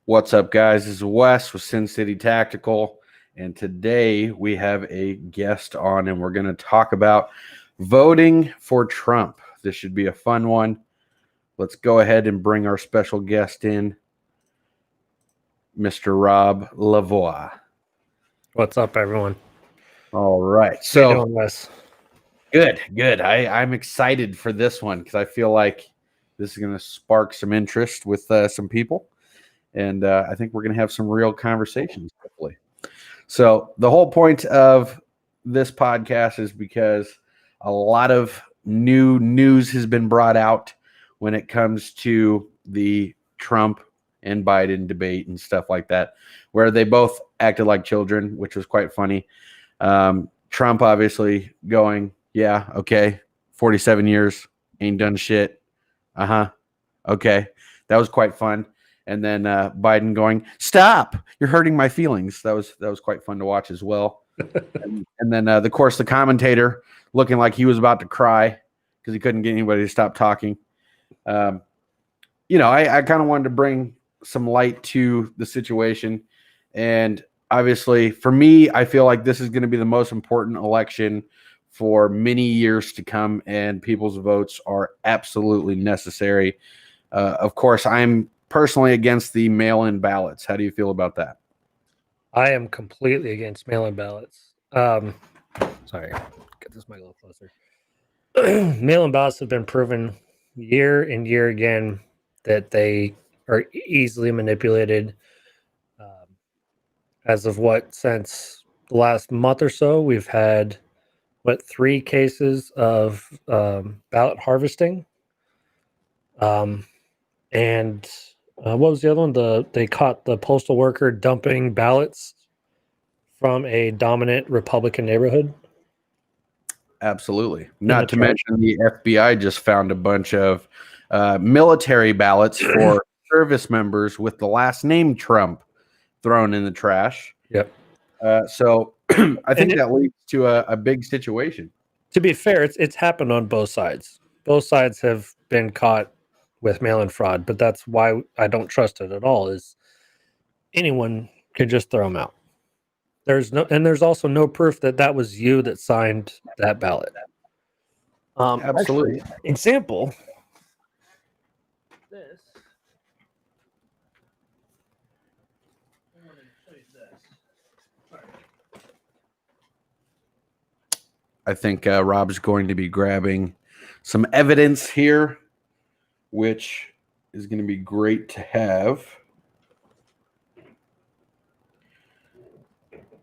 What's up, guys? This is Wes with Sincity Tactical, and today we have a guest on, and we're going to talk about voting for Trump. This should be a fun one. Let's go ahead and bring our special guest in, Mr. Rob Lavoie. What's up, everyone? All right. How you doing, Wes? Good. I'm excited for this one because I feel like this is going to spark some interest with some people. And I think we're going to have some real conversations, hopefully. So the whole point of this podcast is because a lot of new news has been brought out when it comes to the Trump and Biden debate and stuff like that, where they both acted like children, which was quite funny. Trump obviously going, yeah, okay, 47 years, ain't done shit. Okay. That was quite fun. And then Biden going, stop, you're hurting my feelings. That was quite fun to watch as well. and then, of course, the commentator looking like he was about to cry because he couldn't get anybody to stop talking. I kind of wanted to bring some light to the situation. And obviously, for me, I feel like this is going to be the most important election for many years to come, and people's votes are absolutely necessary. Of course, I'm personally against the mail-in ballots. How do you feel about that? I am completely against mail-in ballots. Sorry, get this mic a little closer. Mail-in ballots have been proven year and year again that they are easily manipulated. As of since the last month or so, we've had 3 cases of ballot harvesting. And what was the other one? They caught the postal worker dumping ballots from a dominant Republican neighborhood. Absolutely. Not to mention the FBI just found a bunch of military ballots for service members with the last name Trump thrown in the trash. Yep. So I think that leads to a big situation. To be fair, it's happened on both sides. Both sides have been caught with mail-in fraud, but that's why I don't trust it at all. Is anyone could just throw them out. There's also no proof that was you that signed that ballot. Absolutely. Actually, example. This. I want to show you this. I think Rob's going to be grabbing some evidence here, which is going to be great to have.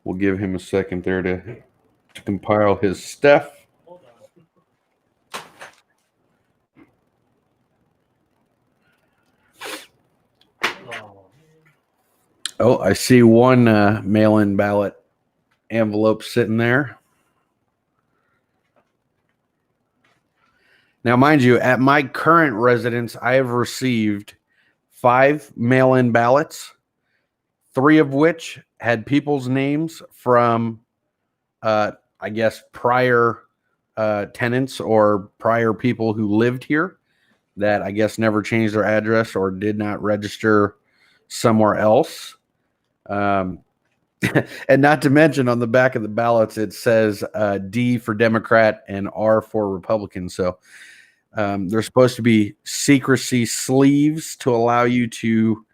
We'll give him a second there to compile his stuff. Oh, I see one mail-in ballot envelope sitting there. Now, mind you, at my current residence, I have received 5 mail-in ballots, 3 of which had people's names from, I guess, prior tenants or prior people who lived here that I guess never changed their address or did not register somewhere else. And not to mention on the back of the ballots, it says D for Democrat and R for Republican. So there's supposed to be secrecy sleeves to allow you to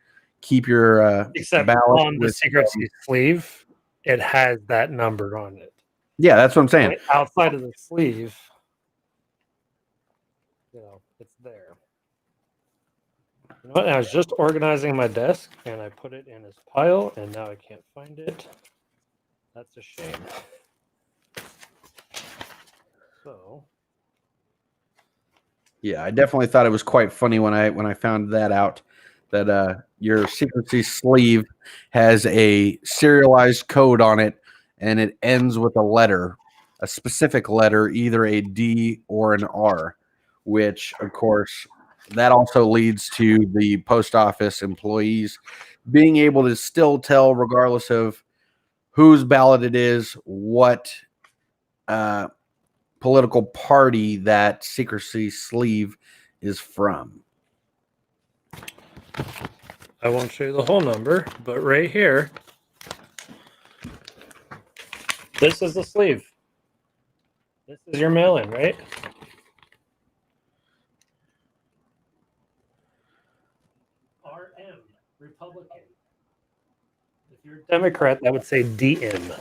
keep your except ballot on the secrecy sleeve, it has that number on it. Yeah, that's what I'm saying. Right outside of the sleeve, it's there. You know what? I was just organizing my desk and I put it in his pile, and now I can't find it. That's a shame. So, yeah, I definitely thought it was quite funny when I found that out, that your secrecy sleeve has a serialized code on it, and it ends with a letter, a specific letter, either a D or an R, which, of course, that also leads to the post office employees being able to still tell, regardless of whose ballot it is, what political party that secrecy sleeve is from. I won't show you the whole number, but right here, this is the sleeve. This is your mail-in, right? RM, Republican. If you're a Democrat, that would say DM.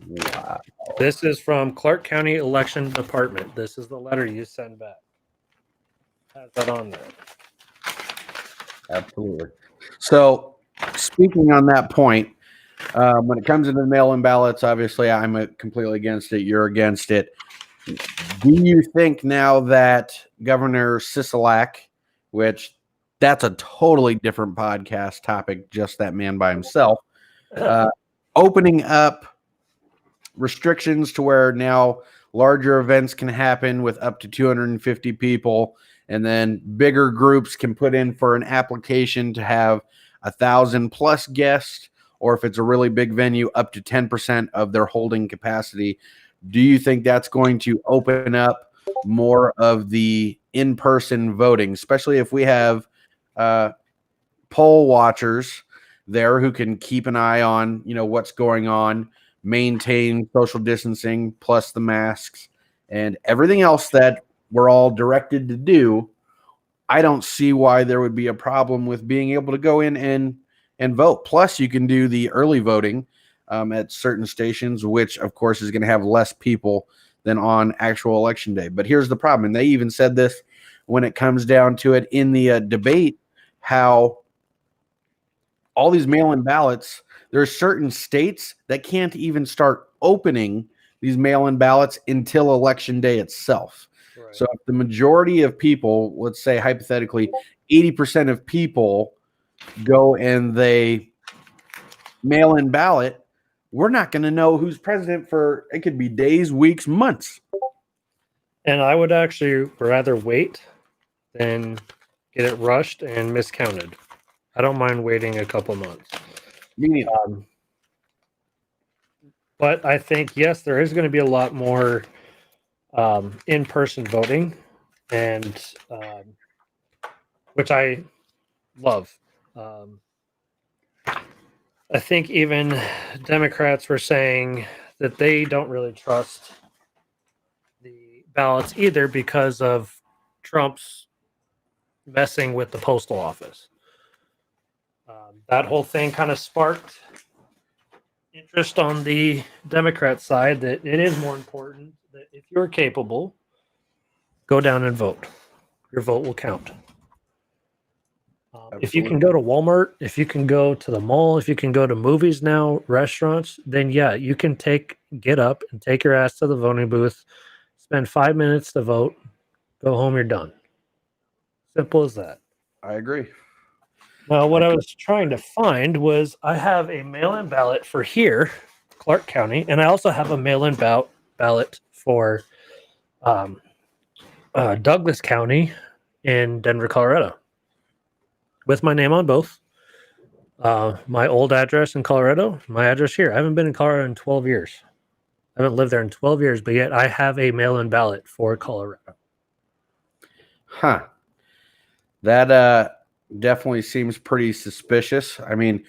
Wow. This is from Clark County Election Department. This is the letter you send back. Has that on there. Absolutely. So, speaking on that point, when it comes to the mail-in ballots, obviously I'm completely against it. You're against it. Do you think now that Governor Sisolak, which that's a totally different podcast topic, just that man by himself, opening up restrictions to where now larger events can happen with up to 250 people, and then bigger groups can put in for an application to have 1,000 plus guests, or if it's a really big venue, up to 10% of their holding capacity. Do you think that's going to open up more of the in-person voting, especially if we have poll watchers there who can keep an eye on, what's going on, maintain social distancing plus the masks and everything else that we're all directed to do? I don't see why there would be a problem with being able to go in and vote. Plus, you can do the early voting at certain stations, which of course is going to have less people than on actual election day. But here's the problem, and they even said this when it comes down to it in the debate, how all these mail-in ballots, there are certain states that can't even start opening these mail-in ballots until election day itself. Right. So if the majority of people, let's say hypothetically 80% of people go and they mail in ballot, we're not going to know who's president for, it could be days, weeks, months. And I would actually rather wait than get it rushed and miscounted. I don't mind waiting a couple months. Me neither. But I think, yes, there is going to be a lot more in-person voting, and which I love. I think even Democrats were saying that they don't really trust the ballots either because of Trump's messing with the postal office. That whole thing kind of sparked interest on the Democrat side that it is more important that if you're capable, go down and vote. Your vote will count. If you can go to Walmart, if you can go to the mall, if you can go to movies now, restaurants, then yeah, you can get up and take your ass to the voting booth, spend 5 minutes to vote, go home, you're done. Simple as that. I agree. Now, what I was trying to find was I have a mail-in ballot for here, Clark County, and I also have a mail-in ballot for Douglas County in Denver, Colorado, with my name on both. My old address in Colorado, my address here. I haven't been in Colorado in 12 years. I haven't lived there in 12 years, but yet I have a mail-in ballot for Colorado. Huh. That definitely seems pretty suspicious. I mean,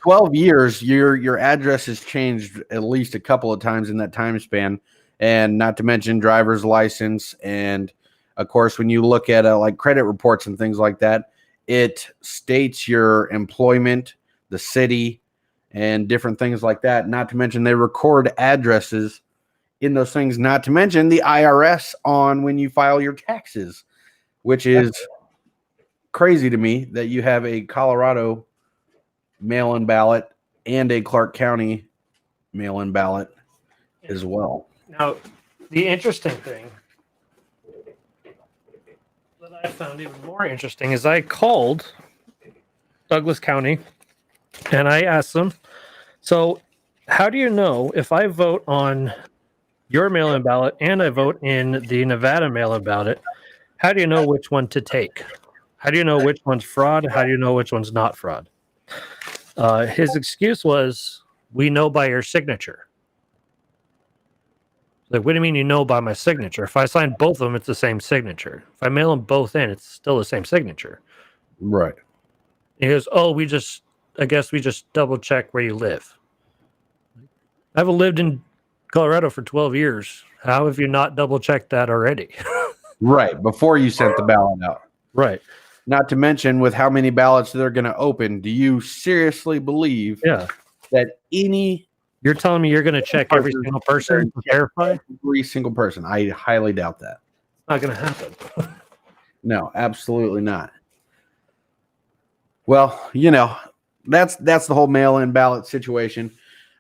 12 years, your address has changed at least a couple of times in that time span, and not to mention driver's license. And of course, when you look at like credit reports and things like that, it states your employment, the city, and different things like that. Not to mention they record addresses in those things, not to mention the IRS on when you file your taxes, which is crazy to me that you have a Colorado mail-in ballot and a Clark County mail-in ballot as well. Now, the interesting thing that I found even more interesting is I called Douglas County and I asked them, so how do you know if I vote on your mail-in ballot and I vote in the Nevada mail-in ballot, how do you know which one to take? How do you know which one's fraud? How do you know which one's not fraud? His excuse was, we know by your signature. Like, what do you mean you know by my signature? If I sign both of them, it's the same signature. If I mail them both in, it's still the same signature. Right. He goes, "Oh, I guess we just double check where you live." I haven't lived in Colorado for 12 years. How have you not double checked that already? Right. Before you sent the ballot out. Right. Not to mention with how many ballots they're going to open. Do you seriously believe Yeah. that any You're telling me you're going to check every single person to verify? every single person? I highly doubt that. It's not going to happen. No, absolutely not. Well, that's the whole mail-in ballot situation.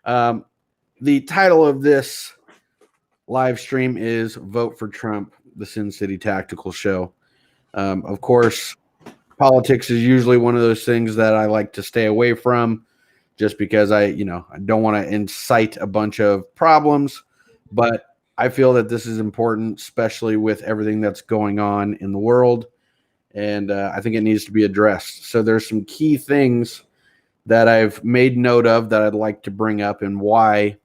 The title of this live stream is Vote for Trump, the Sin City Tactical Show. Of course, politics is usually one of those things that I like to stay away from just because I don't want to incite a bunch of problems, but I feel that this is important, especially with everything that's going on in the world. And I think it needs to be addressed. So there's some key things that I've made note of that I'd like to bring up and why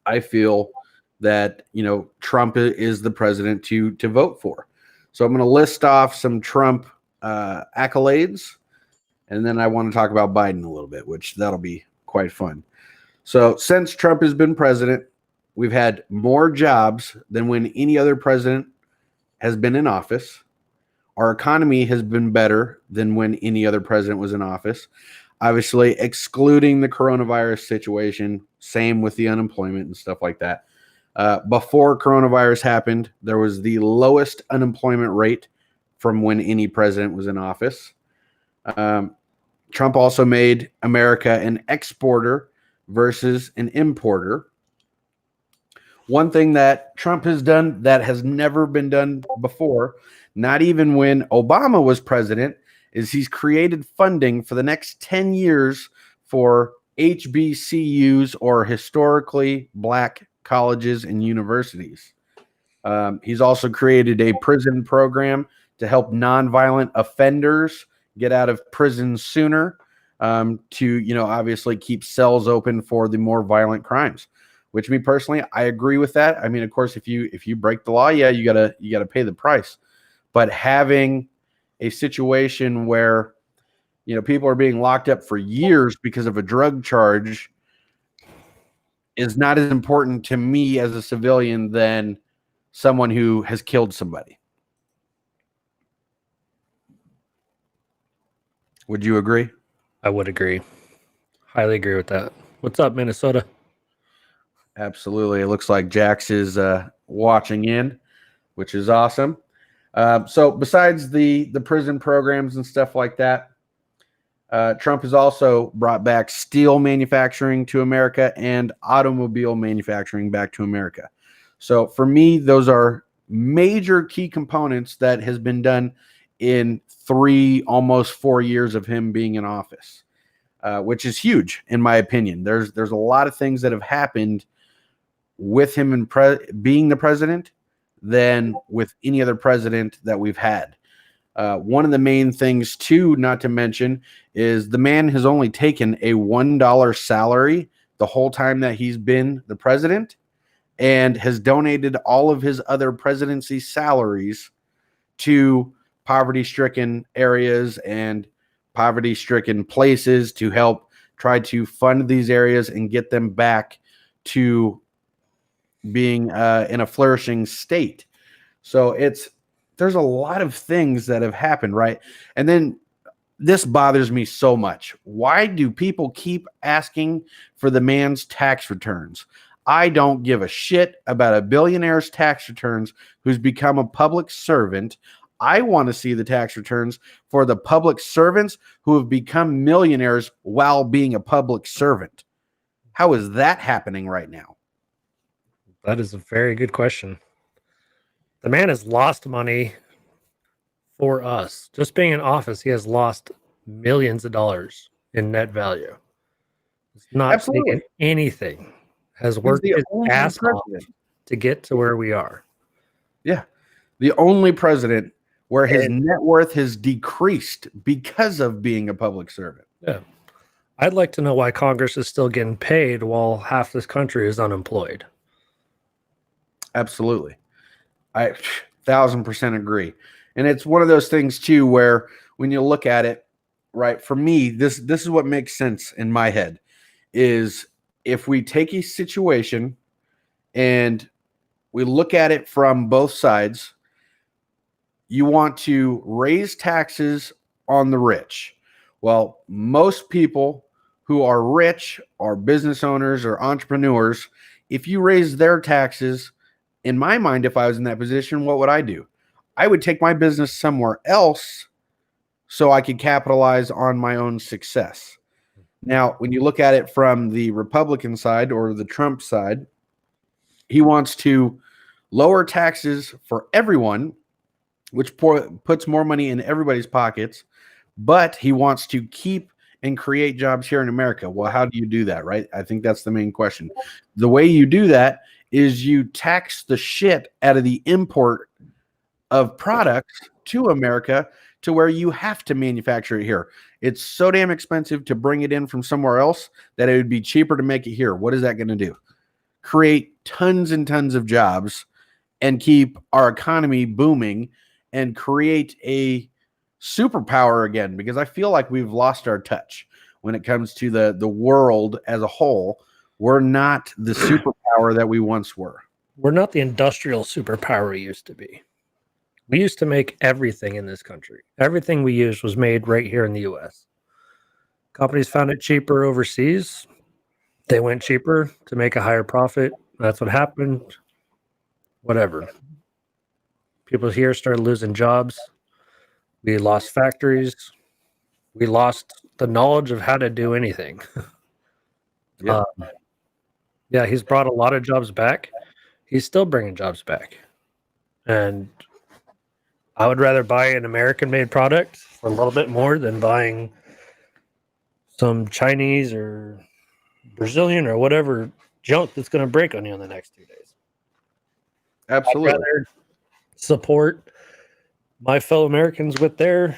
I feel that, Trump is the president to vote for. So I'm going to list off some Trump accolades, and then I want to talk about Biden a little bit, which that'll be quite fun. So since Trump has been president, we've had more jobs than when any other president has been in office. Our economy has been better than when any other president was in office. Obviously, excluding the coronavirus situation, same with the unemployment and stuff like that. Before coronavirus happened, there was the lowest unemployment rate from when any president was in office. Trump also made America an exporter versus an importer. One thing that Trump has done that has never been done before, not even when Obama was president, is he's created funding for the next 10 years for HBCUs, or historically black colleges and universities. He's also created a prison program to help nonviolent offenders get out of prison sooner, to obviously keep cells open for the more violent crimes. Which, me personally, I agree with that. I mean, of course, if you break the law, yeah, you gotta pay the price. But having a situation where people are being locked up for years because of a drug charge is not as important to me as a civilian than someone who has killed somebody. Would you agree? I would agree. Highly agree with that. What's up, Minnesota? Absolutely. It looks like Jax is watching in, which is awesome. So besides the prison programs and stuff like that, Trump has also brought back steel manufacturing to America and automobile manufacturing back to America. So for me, those are major key components that has been done in almost 4 years of him being in office, which is huge in my opinion. There's a lot of things that have happened with him and being the president than with any other president that we've had. One of the main things, too, not to mention, is the man has only taken a $1 salary the whole time that he's been the president, and has donated all of his other presidency salaries to poverty-stricken areas and poverty-stricken places to help try to fund these areas and get them back to being in a flourishing state. So there's a lot of things that have happened, right? And then this bothers me so much. Why do people keep asking for the man's tax returns? I don't give a shit about a billionaire's tax returns who's become a public servant. I want to see the tax returns for the public servants who have become millionaires while being a public servant. How is that happening right now? That is a very good question. The man has lost money for us. Just being in office, he has lost millions of dollars in net value. It's not taking anything. Has worked his ass off to get to where we are. Yeah. The only president where his net worth has decreased because of being a public servant. Yeah. I'd like to know why Congress is still getting paid while half this country is unemployed. Absolutely. I 1000% agree. And it's one of those things too, where when you look at it right? For me, this is what makes sense in my head is if we take a situation and we look at it from both sides, you want to raise taxes on the rich. Well, most people who are rich are business owners or entrepreneurs. If you raise their taxes, in my mind, if I was in that position, what would I do? I would take my business somewhere else so I could capitalize on my own success. Now, when you look at it from the Republican side or the Trump side, he wants to lower taxes for everyone, which puts more money in everybody's pockets, but he wants to keep and create jobs here in America. Well, how do you do that, right? I think that's the main question. The way you do that is you tax the shit out of the import of products to America to where you have to manufacture it here. It's so damn expensive to bring it in from somewhere else that it would be cheaper to make it here. What is that going to do? Create tons and tons of jobs and keep our economy booming and create a superpower again, because I feel like we've lost our touch when it comes to the world as a whole. We're not the superpower that we once were. We're not the industrial superpower we used to be. We used to make everything in this country. Everything we used was made right here in the US. Companies found it cheaper overseas. They went cheaper to make a higher profit. That's what happened. Whatever. People here started losing jobs. We lost factories. We lost the knowledge of how to do anything. Yep. Yeah, he's brought a lot of jobs back. He's still bringing jobs back. And I would rather buy an American-made product for a little bit more than buying some Chinese or Brazilian or whatever junk that's going to break on you in the next 2 days. Absolutely. I'd rather support my fellow Americans with their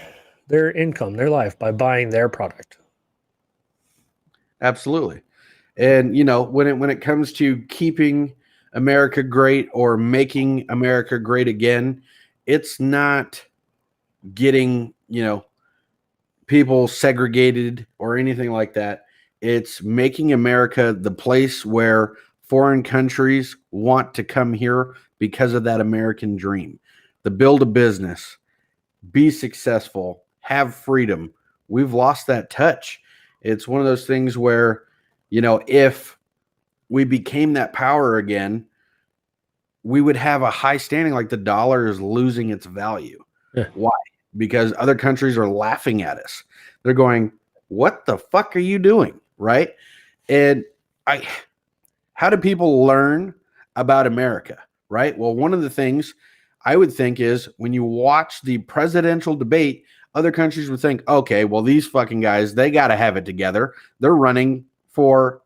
income, their life, by buying their product. Absolutely. And you know, when it comes to keeping America great or making America great again, it's not getting, you know, people segregated or anything like that. It's making America the place where foreign countries want to come here because of that American dream. The build a business, be successful, have freedom. We've lost that touch. It's one of those things where, you know, if we became that power again, we would have a high standing. Like the dollar is losing its value. Yeah. Why? Because other countries are laughing at us. They're going, what the fuck are you doing? Right? And how do people learn about America? Right? Well, one of the things I would think is when you watch the presidential debate, other countries would think, okay, well, these fucking guys, they got to have it together. They're running for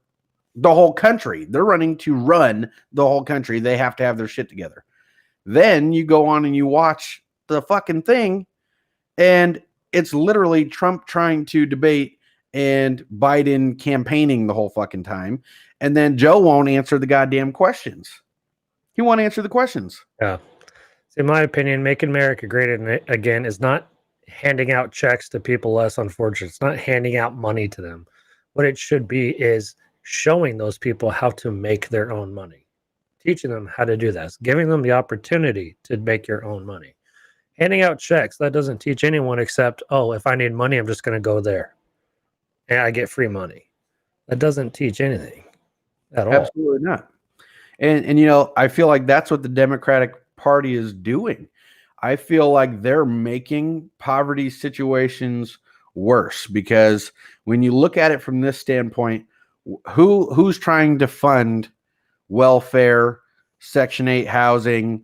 the whole country. They're running to run the whole country. They have to have their shit together. Then you go on and you watch the fucking thing, and it's literally Trump trying to debate and Biden campaigning the whole fucking time. And then Joe won't answer the goddamn questions. He won't answer the questions. Yeah. In my opinion, making America great again is not handing out checks to people less unfortunate. It's not handing out money to them. What it should be is showing those people how to make their own money, teaching them how to do that, giving them the opportunity to make your own money. Handing out checks, that doesn't teach anyone except, oh, if I need money, I'm just going to go there and I get free money. That doesn't teach anything at all. Absolutely not. And you know, I feel like that's what the Democratic Party is doing. I feel like they're making poverty situations worse, because when you look at it from this standpoint, who's trying to fund welfare, Section 8 housing,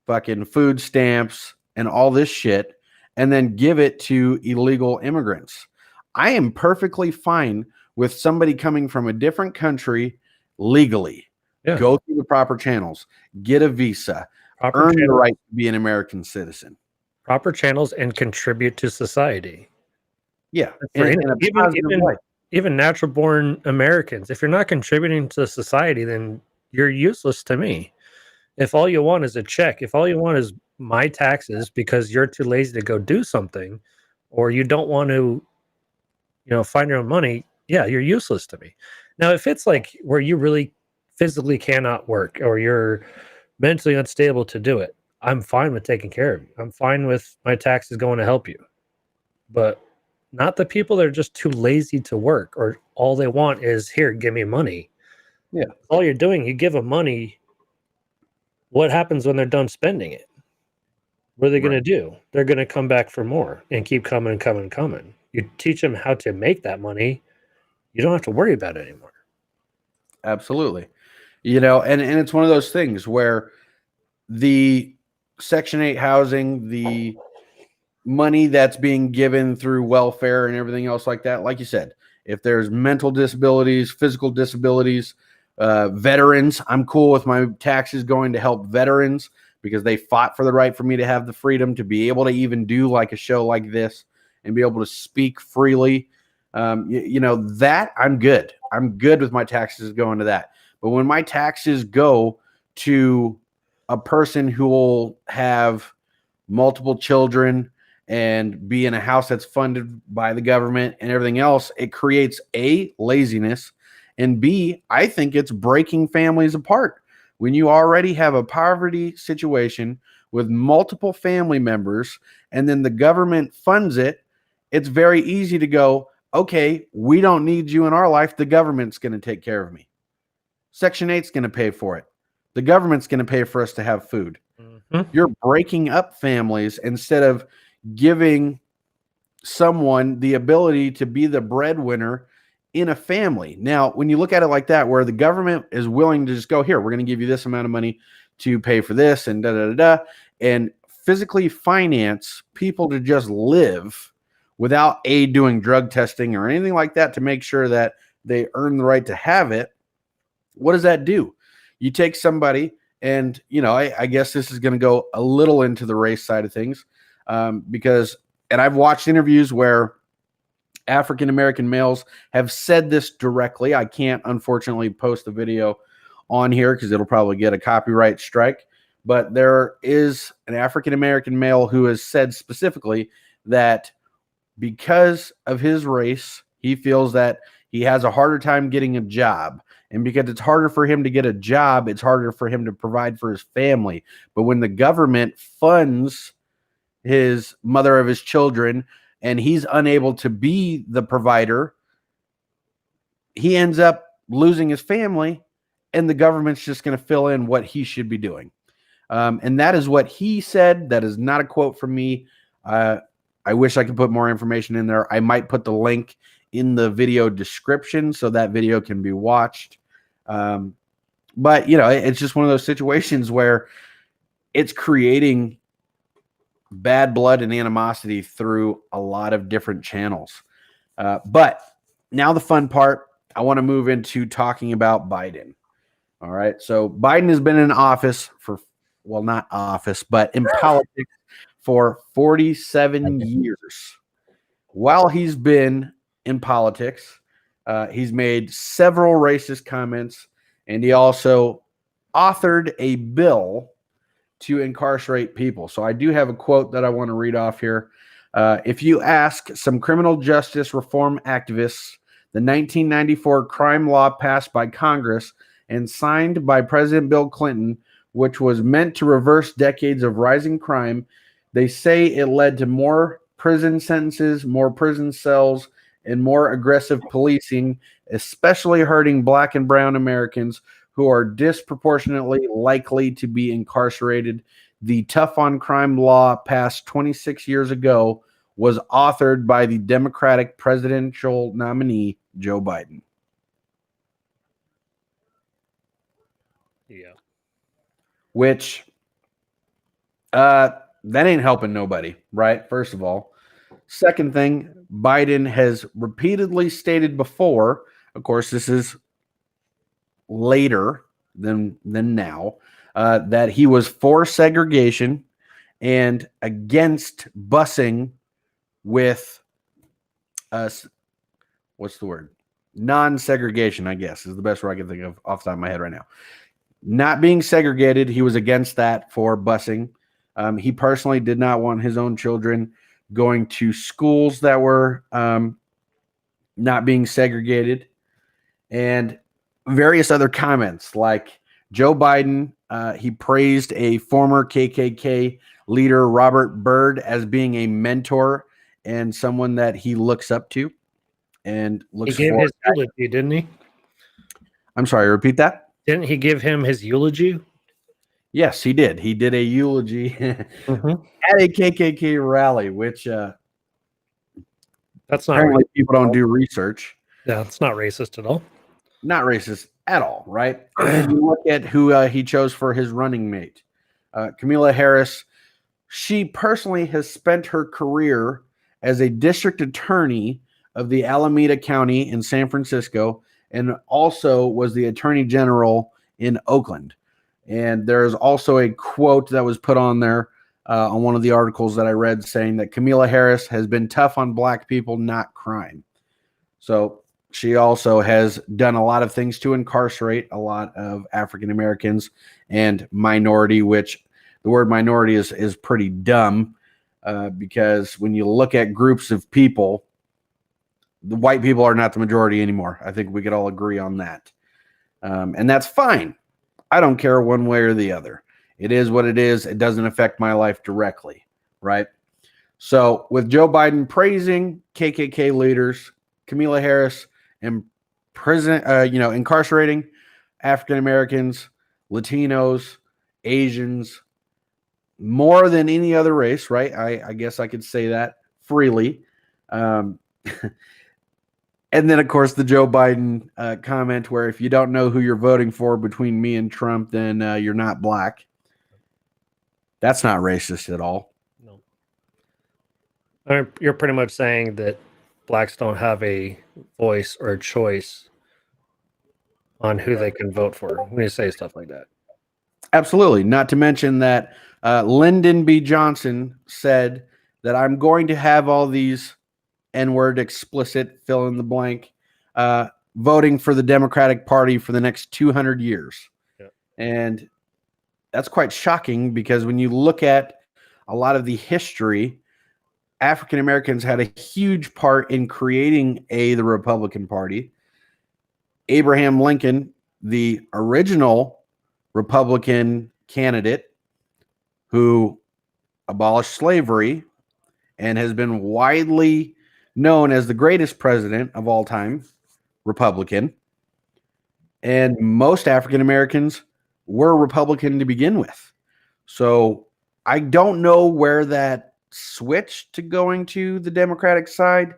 fucking food stamps, and all this shit, and then give it to illegal immigrants? I am perfectly fine with somebody coming from a different country legally. Yeah. Go through the proper channels, get a visa, earn the right to be an American citizen. Proper channels and contribute to society. Yeah. Even natural born Americans, if you're not contributing to society, then you're useless to me. If all you want is a check, if all you want is my taxes because you're too lazy to go do something, or you don't want to find your own money, yeah, you're useless to me. Now, if it's like where you really physically cannot work or you're mentally unstable to do it, I'm fine with taking care of you. I'm fine with my taxes going to help you. But not the people that are just too lazy to work or all they want is, here, give me money. Yeah. All you're doing, you give them money. What happens when they're done spending it? What are they going to do? They're going to come back for more and keep coming and coming and coming. You teach them how to make that money. You don't have to worry about it anymore. Absolutely. And it's one of those things where the Section 8 housing, the money that's being given through welfare and everything else like that, like you said, if there's mental disabilities, physical disabilities, veterans, I'm cool with my taxes going to help veterans because they fought for the right for me to have the freedom to be able to even do like a show like this and be able to speak freely. That I'm good. I'm good with my taxes going to that. But when my taxes go to a person who will have multiple children and be in a house that's funded by the government and everything else, it creates A, laziness, and B, I think it's breaking families apart. When you already have a poverty situation with multiple family members and then the government funds it, it's very easy to go, okay, we don't need you in our life. The government's going to take care of me. Section 8's going to pay for it. The government's going to pay for us to have food. Mm-hmm. You're breaking up families instead of giving someone the ability to be the breadwinner in a family. Now, when you look at it like that, where the government is willing to just go, here, we're going to give you this amount of money to pay for this and and physically finance people to just live without doing drug testing or anything like that to make sure that they earn the right to have it. What does that do? You take somebody, and I guess this is going to go a little into the race side of things, because I've watched interviews where African-American males have said this directly. I can't, unfortunately, post a video on here because it'll probably get a copyright strike. But there is an African-American male who has said specifically that because of his race, he feels that he has a harder time getting a job. And because it's harder for him to get a job, it's harder for him to provide for his family. But when the government funds his mother of his children and he's unable to be the provider, he ends up losing his family, and the government's just going to fill in what he should be doing. And that is what he said. That is not a quote from me. I wish I could put more information in there. I might put the link in the video description so that video can be watched. But, it's just one of those situations where it's creating bad blood and animosity through a lot of different channels. But now the fun part, I want to move into talking about Biden. All right. So Biden has been in office for, well, not office, but in politics for 47 years. While he's been in politics, he's made several racist comments, and he also authored a bill to incarcerate people. So I do have a quote that I want to read off here. If you ask some criminal justice reform activists, the 1994 crime law passed by Congress and signed by President Bill Clinton, which was meant to reverse decades of rising crime, they say it led to more prison sentences, more prison cells, and more aggressive policing, especially hurting Black and brown Americans who are disproportionately likely to be incarcerated. The tough on crime law passed 26 years ago was authored by the Democratic presidential nominee, Joe Biden. Yeah. Which, that ain't helping nobody, right? First of all. Second thing, Biden has repeatedly stated before, of course, this is later than now, that he was for segregation and against busing with what's the word? Non-segregation, I guess, is the best word I can think of off the top of my head right now. Not being segregated, he was against that for busing. He personally did not want his own children going to schools that were not being segregated, and various other comments like Joe Biden. He praised a former KKK leader, Robert Byrd, as being a mentor and someone that he looks up to and He looks gave for. his eulogy, didn't he? I'm sorry, repeat that. Didn't he give him his eulogy? Yes, he did. He did a eulogy Mm-hmm. at a KKK rally, which That's not apparently racist. people don't do research. Yeah, it's not racist at all. Not racist at all, right? And then you look at who he chose for his running mate, Kamala Harris. She personally has spent her career as a district attorney of the Alameda County in San Francisco, and also was the attorney general in Oakland. And there's also a quote that was put on there on one of the articles that I read saying that Kamala Harris has been tough on black people, not crime. So she also has done a lot of things to incarcerate a lot of African Americans and minority, which the word minority is pretty dumb because when you look at groups of people, the white people are not the majority anymore. I think we could all agree on that. And that's fine. I don't care one way or the other. It is what it is. It doesn't affect my life directly, right? So with Joe Biden praising KKK leaders, Kamala Harris and incarcerating African Americans, Latinos, Asians, more than any other race, right? I guess I could say that freely. And then, of course, the Joe Biden comment where if you don't know who you're voting for between me and Trump, then you're not black. That's not racist at all. No. You're pretty much saying that blacks don't have a voice or a choice on who they can vote for when you say stuff like that. Absolutely. Not to mention that Lyndon B. Johnson said that I'm going to have all these N-word explicit fill in the blank voting for the Democratic Party for the next 200 years. Yeah. And that's quite shocking because when you look at a lot of the history, African Americans had a huge part in creating the Republican Party. Abraham Lincoln, the original Republican candidate who abolished slavery and has been widely known as the greatest president of all time, Republican. And most African Americans were Republican to begin with. So I don't know where that switched to going to the Democratic side.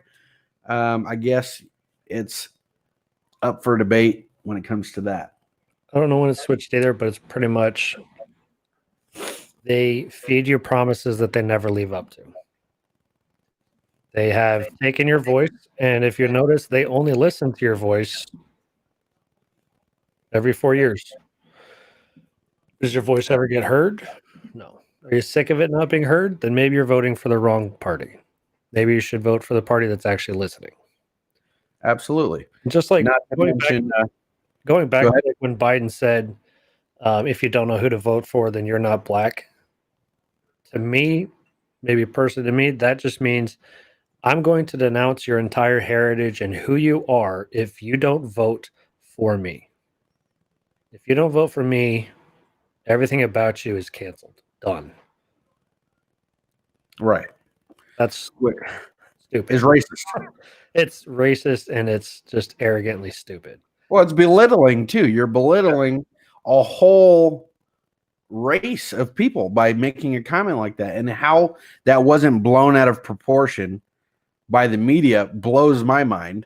I guess it's up for debate when it comes to that. I don't know when it switched either, but it's pretty much they feed you promises that they never leave up to. They have taken your voice, and if you notice, they only listen to your voice every 4 years. Does your voice ever get heard? No. Are you sick of it not being heard? Then maybe you're voting for the wrong party. Maybe you should vote for the party that's actually listening. Absolutely. Just like Not to mention, going back go to like when Biden said, if you don't know who to vote for, then you're not black. To me, maybe personally to me, that just means I'm going to denounce your entire heritage and who you are if you don't vote for me. If you don't vote for me, everything about you is canceled. Done. right. That's stupid. Is racist. It's racist and it's just arrogantly stupid. Well, it's belittling too. You're belittling a whole race of people by making a comment like that. And how that wasn't blown out of proportion by the media blows my mind.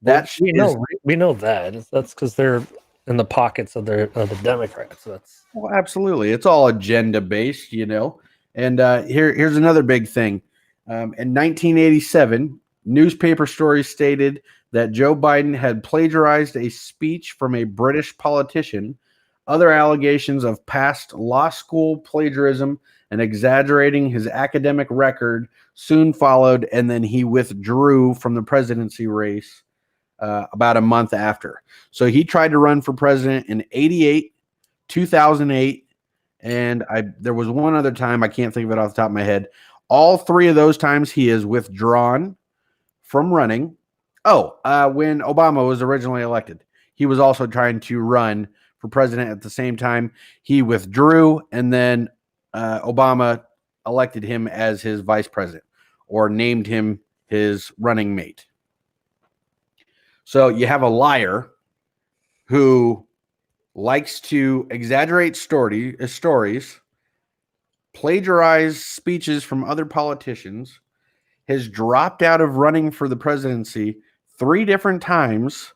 We know that. That's because they're in the pockets of the Democrats. That's well, absolutely. It's all agenda based, you know. And here's another big thing. In 1987, newspaper stories stated that Joe Biden had plagiarized a speech from a British politician. Other allegations of past law school plagiarism and exaggerating his academic record soon followed, and then he withdrew from the presidency race about a month after. So he tried to run for president in 88, 2008, and there was one other time, I can't think of it off the top of my head. All three of those times he is withdrawn from running. When Obama was originally elected, he was also trying to run for president at the same time. He withdrew, and then Obama elected him as his vice president or named him his running mate. So you have a liar who likes to exaggerate stories, plagiarize speeches from other politicians, has dropped out of running for the presidency 3 different times,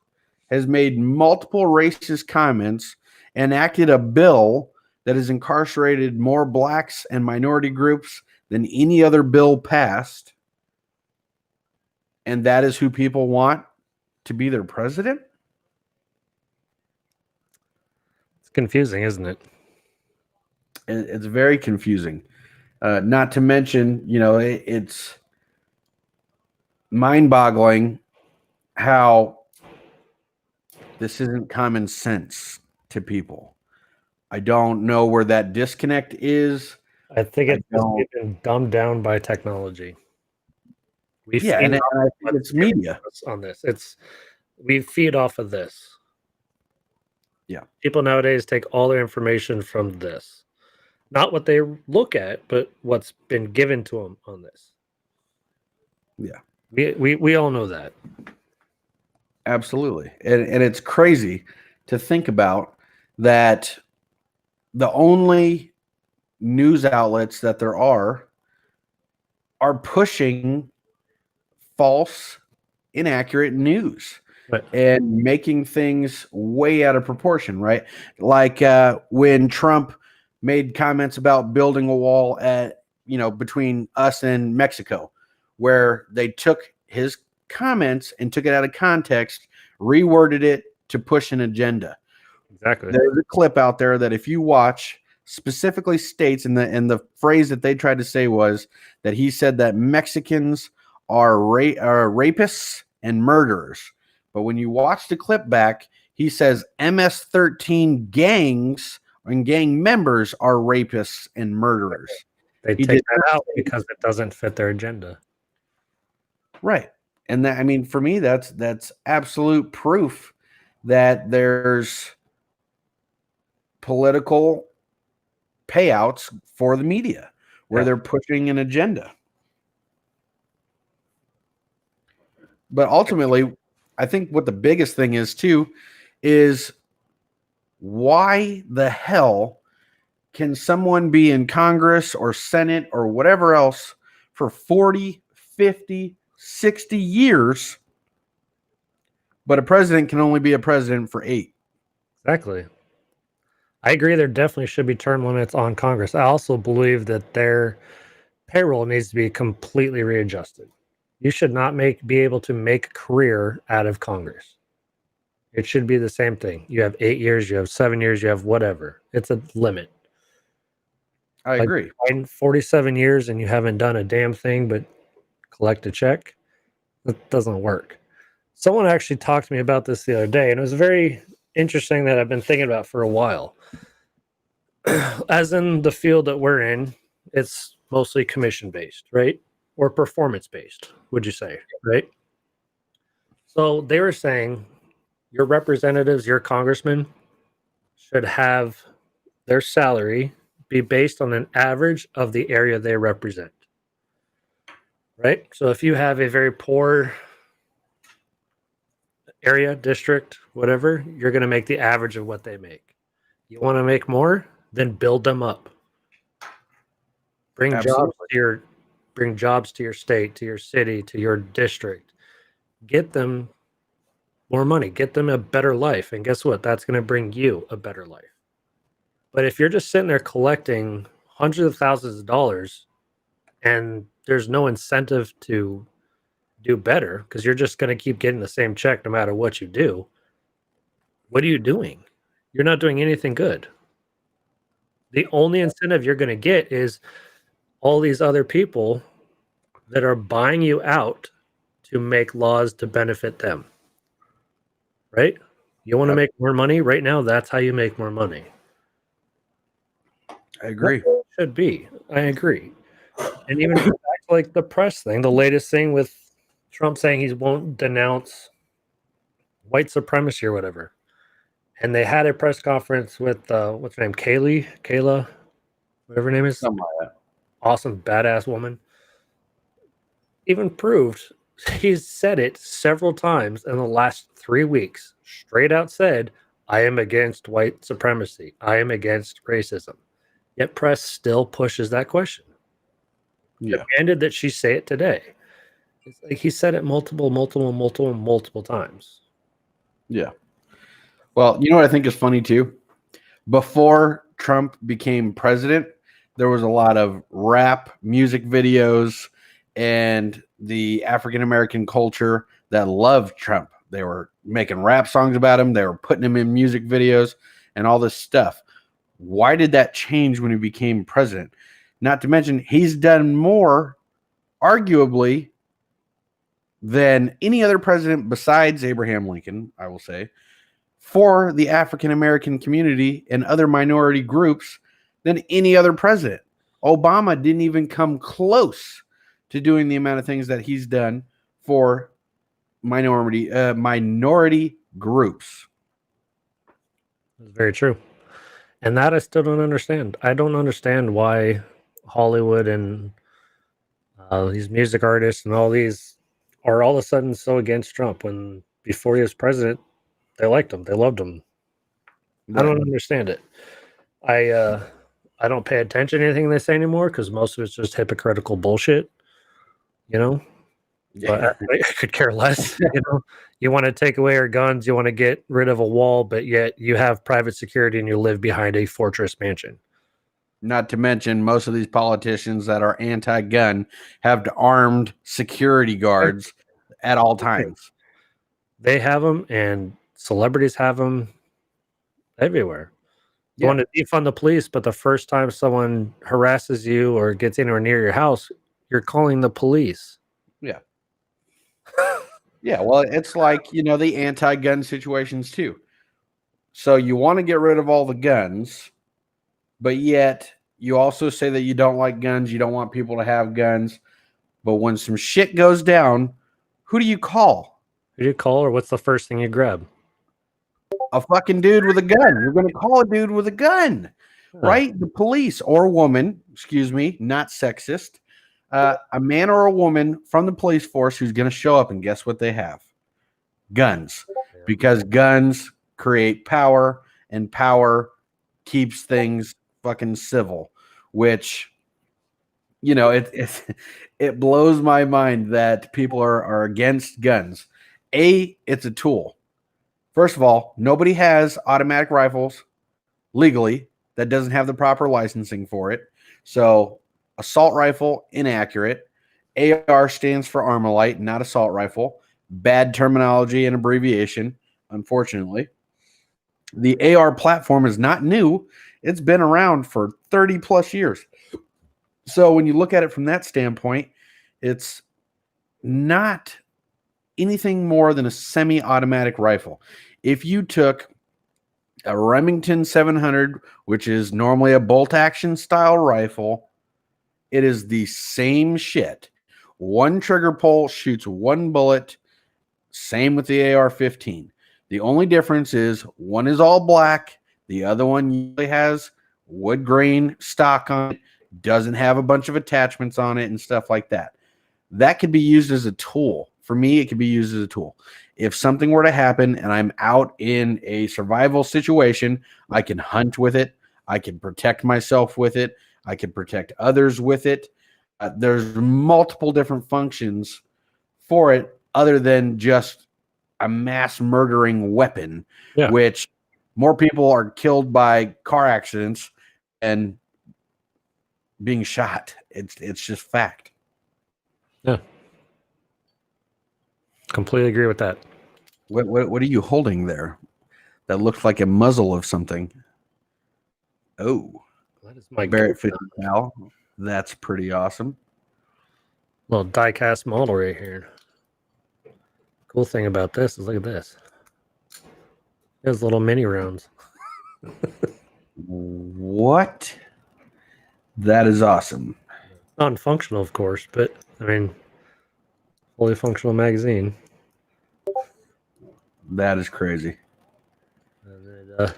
has made multiple racist comments, enacted a bill that has incarcerated more blacks and minority groups than any other bill passed. And that is who people want to be their president? It's confusing, isn't it? It's very confusing. Not to mention, it's mind-boggling how this isn't common sense to people. I don't know where that disconnect is. I think it's just been dumbed down by technology. We Yeah, and I think it's media on this. We feed off of this. Yeah. People nowadays take all their information from this. Not what they look at, but what's been given to them on this. Yeah. We all know that. Absolutely. And it's crazy to think about that the only news outlets that there are pushing false, inaccurate news. Right. And making things way out of proportion, right? Like when Trump made comments about building a wall between us and Mexico, where they took his comments and took it out of context, reworded it to push an agenda. Exactly. There's a clip out there that if you watch specifically states, and the phrase that they tried to say was that he said that Mexicans are rapists and murderers. But when you watch the clip back, he says MS-13 gangs and gang members are rapists and murderers. They take that out because it doesn't fit their agenda. Right. And that, I mean, for me, that's absolute proof that there's political payouts for the media where they're pushing an agenda. But ultimately, I think what the biggest thing is too is why the hell can someone be in Congress or Senate or whatever else for 40, 50, 60 years, but a president can only be a president for 8? Exactly. I agree there definitely should be term limits on Congress. I also believe that their payroll needs to be completely readjusted. You should not be able to make a career out of Congress. It should be the same thing. You have 8 years, you have 7 years, you have whatever. It's a limit. I agree. 47 years and you haven't done a damn thing but collect a check. That doesn't work. Someone actually talked to me about this the other day, and it was very interesting that I've been thinking about for a while. As in the field that we're in, it's mostly commission-based, right? Or performance-based, would you say, right? So they were saying your representatives, your congressmen should have their salary be based on an average of the area they represent, right? So if you have a very poor area, district, whatever, you're going to make the average of what they make. You want to make more? Then build them up. Bring jobs to your state, to your city, to your district. Get them more money, get them a better life. And guess what? That's going to bring you a better life. But if you're just sitting there collecting hundreds of thousands of dollars and there's no incentive to do better because you're just going to keep getting the same check no matter what you do, what are you doing? You're not doing anything good. The only incentive you're going to get is all these other people that are buying you out to make laws to benefit them. Right? You want to make more money? Right now, that's how you make more money. I agree. That's what it should be. I agree. And even like the press thing, the latest thing with Trump saying he won't denounce white supremacy or whatever. And they had a press conference with what's her name, Kayla, whatever her name is, Something like that. awesome badass woman. Even proved he's said it several times in the last 3 weeks. Straight out said, "I am against white supremacy. I am against racism." Yet press still pushes that question. Yeah. Demanded that she say it today. It's like he said it multiple times. Yeah. Well, you know what I think is funny too? Before Trump became president, there was a lot of rap music videos and the African American culture that loved Trump. They were making rap songs about him, they were putting him in music videos and all this stuff. Why did that change when he became president? Not to mention, he's done more, arguably, than any other president besides Abraham Lincoln, I will say, for the African American community and other minority groups than any other president. Obama didn't even come close to doing the amount of things that he's done for minority groups. It's very true. And that I still don't understand. I don't understand why Hollywood and these music artists and all these are all of a sudden so against Trump when before he was president, they liked him. They loved him. I don't understand it. I don't pay attention to anything they say anymore because most of it's just hypocritical bullshit, you know. But I could care less. You know, you want to take away our guns, you want to get rid of a wall, but yet you have private security and you live behind a fortress mansion. Not to mention, most of these politicians that are anti-gun have armed security guards at all times. They have them, and celebrities have them everywhere. You want to defund the police, but the first time someone harasses you or gets anywhere near your house, you're calling the police. Yeah. Yeah, well, it's like, you know, the anti-gun situations too. So you want to get rid of all the guns, but yet you also say that you don't like guns, you don't want people to have guns. But when some shit goes down, who do you call? Who do you call, or what's the first thing you grab? A fucking dude with a gun. You're going to call a dude with a gun, right? The police or woman, excuse me, not sexist. A man or a woman from the police force who's going to show up, and guess what they have? Guns. Because guns create power, and power keeps things fucking civil, which, you know, it blows my mind that people are against guns. It's a tool. First of all, nobody has automatic rifles legally that doesn't have the proper licensing for it. So assault rifle, inaccurate. AR stands for Armalite, not assault rifle. Bad terminology and abbreviation, unfortunately. The AR platform is not new. It's been around for 30 plus years. So when you look at it from that standpoint, it's not anything more than a semi-automatic rifle. If you took a Remington 700, which is normally a bolt-action style rifle, it is the same shit. One trigger pull shoots one bullet. Same with the AR-15. The only difference is one is all black. The other one usually has wood grain stock on it, doesn't have a bunch of attachments on it and stuff like that. That could be used as a tool. For me, it could be used as a tool. If something were to happen and I'm out in a survival situation, I can hunt with it. I can protect myself with it. I can protect others with it. There's multiple different functions for it other than just a mass murdering weapon, which more people are killed by car accidents and being shot. It's just fact. Yeah. Completely agree with that. What are you holding there? That looks like a muzzle of something. Oh, that is my Barrett 50 cal. That's pretty awesome. Little die-cast model right here. Cool thing about this is look at this. There's little mini rounds. What? That is awesome. Non-functional, of course, but I mean, fully functional magazine. That is crazy. And then,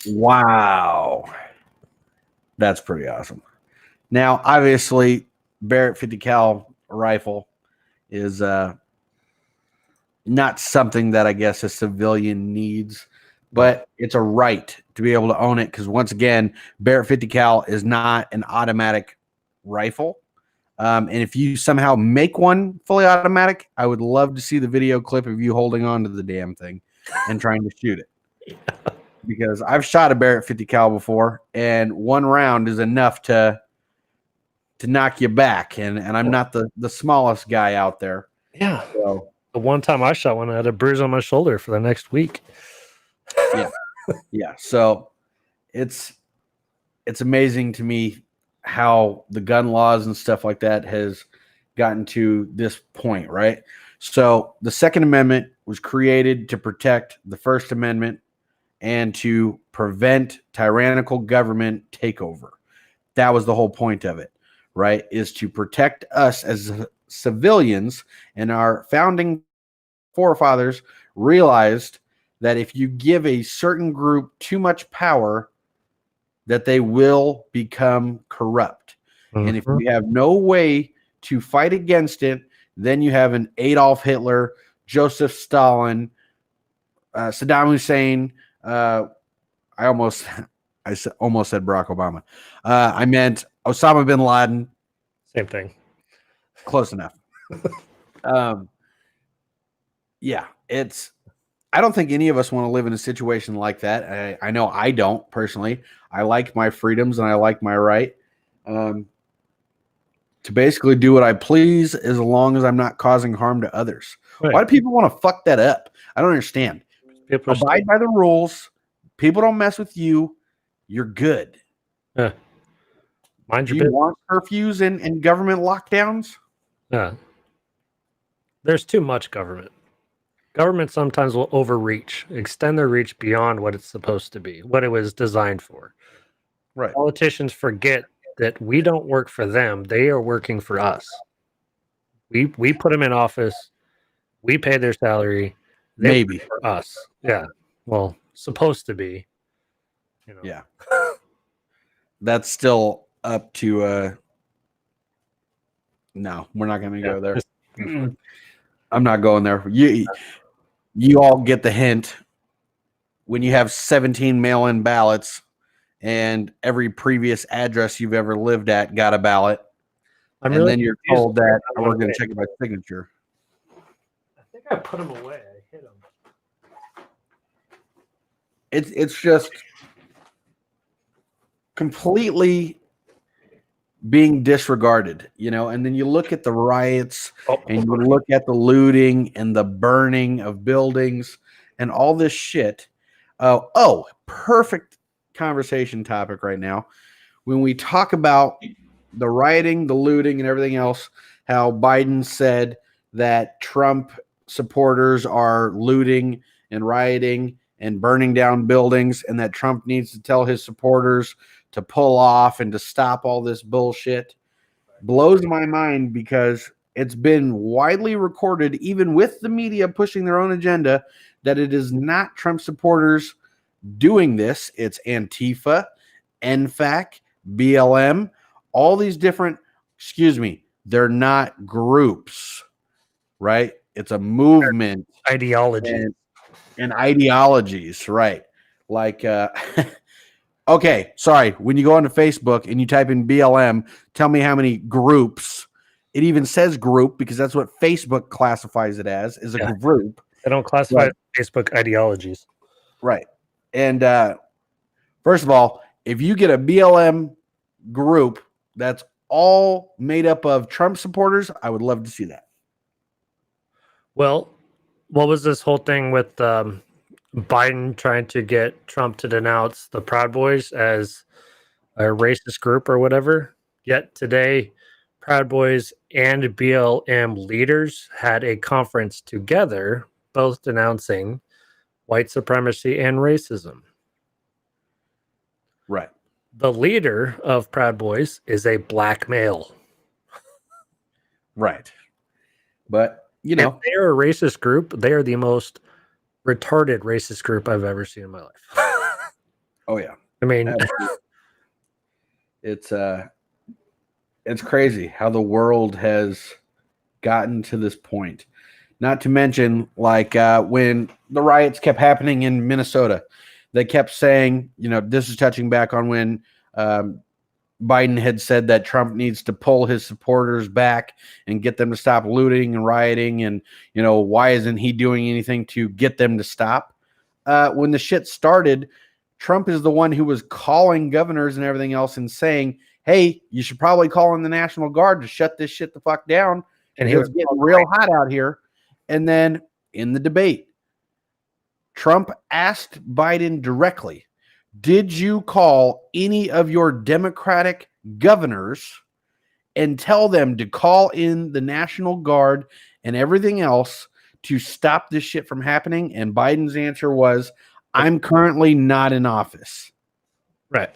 Wow. That's pretty awesome. Now, obviously, Barrett 50 cal rifle is not something that I guess a civilian needs, but it's a right to be able to own it because once again, Barrett 50 cal is not an automatic rifle. And if you somehow make one fully automatic, I would love to see the video clip of you holding on to the damn thing and trying to shoot it. Because I've shot a Barrett 50 cal before, and one round is enough to knock you back. And I'm not the smallest guy out there. yeah. So The one time I shot one, I had a bruise on my shoulder for the next week. yeah. So it's amazing to me how the gun laws and stuff like that has gotten to this point, right? So the Second Amendment was created to protect the First Amendment and to prevent tyrannical government takeover. That was the whole point of it, right? Is to protect us as civilians. And our founding forefathers realized that if you give a certain group too much power, that they will become corrupt. Mm-hmm. And if you have no way to fight against it, then you have an Adolf Hitler, Joseph Stalin, Saddam Hussein. I almost said Barack Obama. I meant Osama bin Laden. Same thing. Close enough. Yeah, I don't think any of us want to live in a situation like that. I know I don't personally. I like my freedoms and I like my right to basically do what I please as long as I'm not causing harm to others. Right. Why do people want to fuck that up? I don't understand. People abide by the rules. People don't mess with you. You're good. Yeah. Mind your business. Do you want curfews and government lockdowns? Yeah. There's too much government. Government sometimes will overreach, extend their reach beyond what it's supposed to be, what it was designed for. Right. Politicians forget that we don't work for them. They are working for us. We put them in office. We pay their salary. They Maybe. work for us. Yeah. Well, supposed to be. You know. Yeah. That's still up to no, we're not going to go there. I'm not going there. You all get the hint. When you have 17 mail-in ballots and every previous address you've ever lived at got a ballot, then you're told that we're going to check it by signature. I think I put them away. I hit them. It's just completely being disregarded, and then you look at the riots and you look at the looting and the burning of buildings and all this shit. Perfect conversation topic right now. When we talk about the rioting, the looting, and everything else, how Biden said that Trump supporters are looting and rioting and burning down buildings, and that Trump needs to tell his supporters to pull off and to stop all this bullshit, blows my mind because it's been widely recorded, even with the media pushing their own agenda, that it is not Trump supporters doing this. It's Antifa, NFAC, BLM, all these different, they're not groups, right? It's a movement. Ideology. And ideologies, right? Like, okay, sorry. When you go onto Facebook and you type in BLM, tell me how many groups. It even says group because that's what Facebook classifies it as, is a group. They don't classify Facebook ideologies. Right. And first of all, if you get a BLM group that's all made up of Trump supporters, I would love to see that. Well, what was this whole thing with Biden trying to get Trump to denounce the Proud Boys as a racist group or whatever? Yet today, Proud Boys and BLM leaders had a conference together, both denouncing white supremacy and racism. Right. the leader of Proud Boys is a black male. Right. But, And they're a racist group. They are the most retarded racist group I've ever seen in my life. oh yeah. I mean, it's crazy how the world has gotten to this point. Not to mention, like when the riots kept happening in Minnesota, they kept saying, this is touching back on when Biden had said that Trump needs to pull his supporters back and get them to stop looting and rioting. And, why isn't he doing anything to get them to stop? When the shit started, Trump is the one who was calling governors and everything else and saying, hey, you should probably call in the National Guard to shut this shit the fuck down. And he was getting real hot out here. And then in the debate, Trump asked Biden directly, did you call any of your Democratic governors and tell them to call in the National Guard and everything else to stop this shit from happening? And Biden's answer was, I'm currently not in office. Right.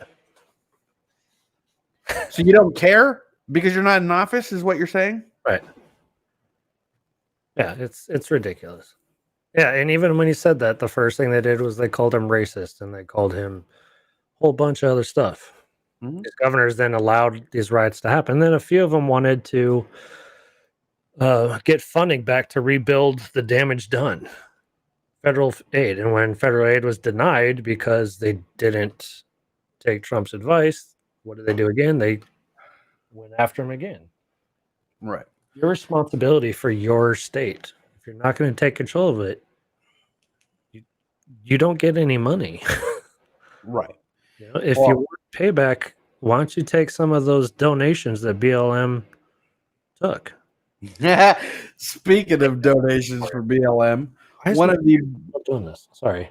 So you don't care because you're not in office is what you're saying? Right. Yeah, it's ridiculous. Yeah, and even when he said that, the first thing they did was they called him racist and they called him a whole bunch of other stuff. Mm-hmm. His governors then allowed these riots to happen. Then a few of them wanted to get funding back to rebuild the damage done. Federal aid. And when federal aid was denied because they didn't take Trump's advice, what did they do again? They went after him again. Right. Your responsibility for your state. If you're not going to take control of it, you don't get any money. Right. If you want payback, why don't you take some of those donations that BLM took? Speaking of donations for BLM, one of you doing this. Sorry.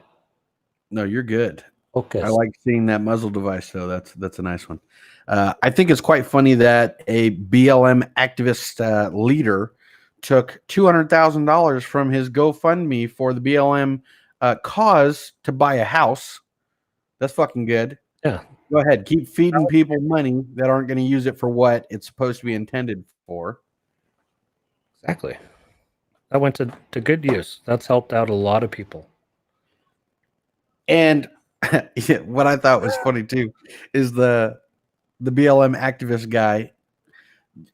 No, you're good. Okay. I like seeing that muzzle device, though. That's a nice one. I think it's quite funny that a BLM activist leader took $200,000 from his GoFundMe for the BLM cause to buy a house. That's fucking good. Yeah. Go ahead. Keep feeding people money that aren't going to use it for what it's supposed to be intended for. Exactly. That went to good use. That's helped out a lot of people. And what I thought was funny, too, is the BLM activist guy.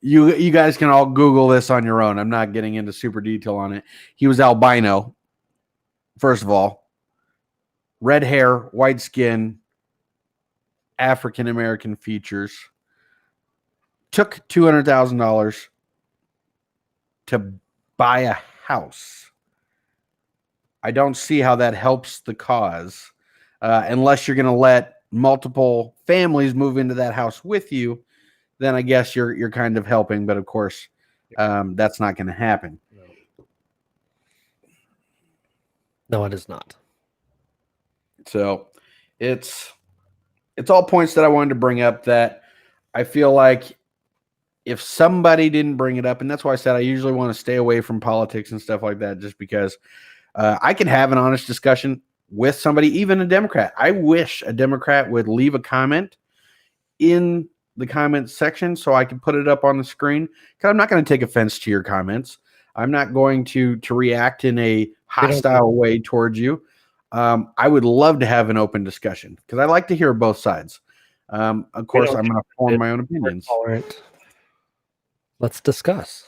You guys can all Google this on your own. I'm not getting into super detail on it. He was albino, first of all. Red hair, white skin, African-American features. Took $200,000 to buy a house. I don't see how that helps the cause unless you're going to let multiple families move into that house with you. Then I guess you're kind of helping, but of course, that's not going to happen. No, it is not. So it's all points that I wanted to bring up that I feel like if somebody didn't bring it up, and that's why I said I usually want to stay away from politics and stuff like that, just because I can have an honest discussion with somebody, even a Democrat. I wish a Democrat would leave a comment in the comments section so I can put it up on the screen, because I'm not going to take offense to your comments. I'm not going to react in a hostile way towards you. I would love to have an open discussion because I like to hear both sides. Of course, I'm going to form my own opinions. Let's discuss.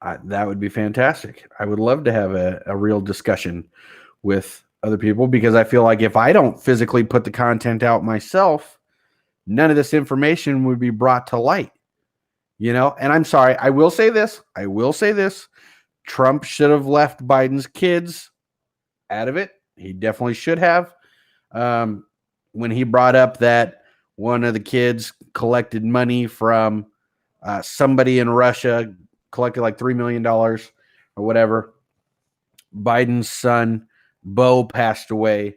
That would be fantastic. I would love to have a real discussion with other people, because I feel like if I don't physically put the content out myself, none of this information would be brought to light. And I'm sorry, I will say this. Trump should have left Biden's kids out of it. He definitely should have. When he brought up that one of the kids collected money from somebody in Russia, collected like $3 million or whatever. Biden's son, Bo, passed away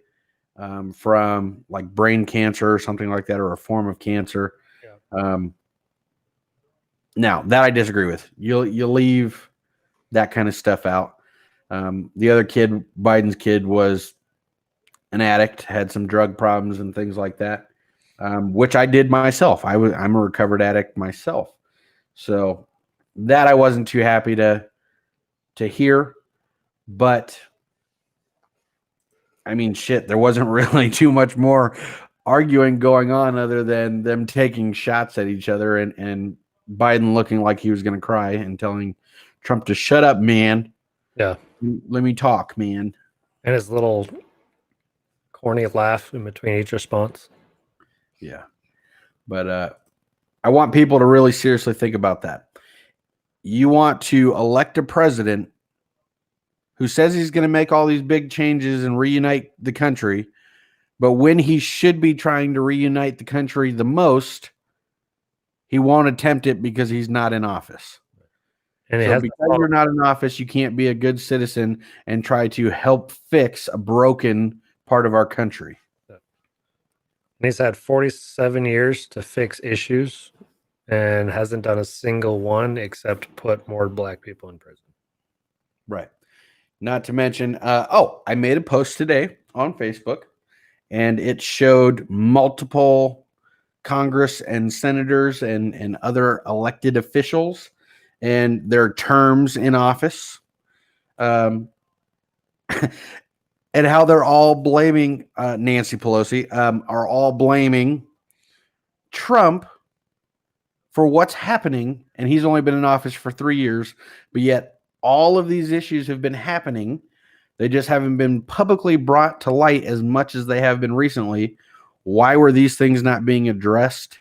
from like brain cancer or something like that, or a form of cancer. Yeah. Now, that I disagree with. You leave that kind of stuff out. The other kid, Biden's kid, was an addict, had some drug problems and things like that. which I did myself. I'm a recovered addict myself, so that I wasn't too happy to hear. But I mean, shit, there wasn't really too much more arguing going on other than them taking shots at each other and Biden looking like he was going to cry and telling Trump to shut up, man. Yeah. Let me talk, man. And his little corny laugh in between each response. Yeah. But I want people to really seriously think about that. You want to elect a president who says he's going to make all these big changes and reunite the country, but when he should be trying to reunite the country the most, he won't attempt it because he's not in office. And so because you're not in office, you can't be a good citizen and try to help fix a broken part of our country. And he's had 47 years to fix issues and hasn't done a single one except put more black people in prison. Right. Not to mention, I made a post today on Facebook, and it showed multiple Congress and senators and other elected officials and their terms in office, and how they're all blaming Nancy Pelosi, are all blaming Trump for what's happening. And he's only been in office for 3 years, but yet all of these issues have been happening. They just haven't been publicly brought to light as much as they have been recently. Why were these things not being addressed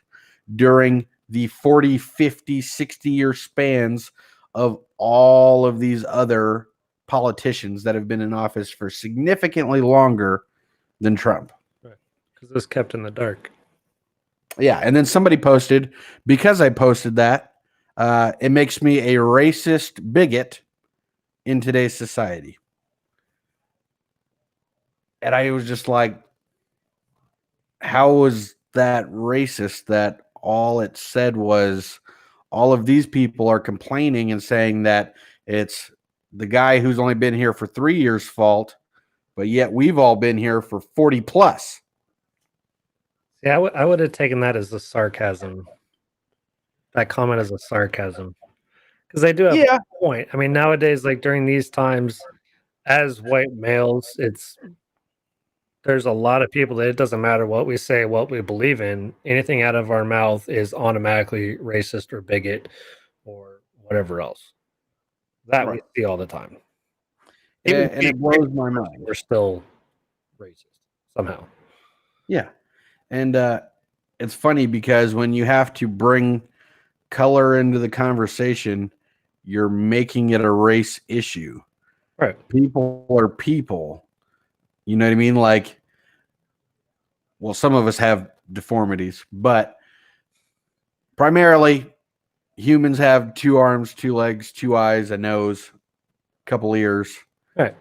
during the 40, 50, 60-year spans of all of these other politicians that have been in office for significantly longer than Trump? Right. Because it was kept in the dark. Yeah, and then somebody posted, because I posted that, it makes me a racist bigot in today's society. And I was just like, how was that racist that all it said was all of these people are complaining and saying that it's the guy who's only been here for 3 years' fault, but yet we've all been here for 40 plus. Yeah, I would have taken that as a sarcasm. That comment as a sarcasm. Because they do have a point. I mean, nowadays, like during these times, as white males, there's a lot of people that it doesn't matter what we say, what we believe in. Anything out of our mouth is automatically racist or bigot or whatever else. That we see all the time. And it blows my mind. We're still racist somehow. Yeah. And it's funny because when you have to bring color into the conversation, you're making it a race issue. Right. People are people. You know what I mean? Like, well, some of us have deformities, but primarily humans have 2 arms, 2 legs, 2 eyes, a nose, a couple ears. Right.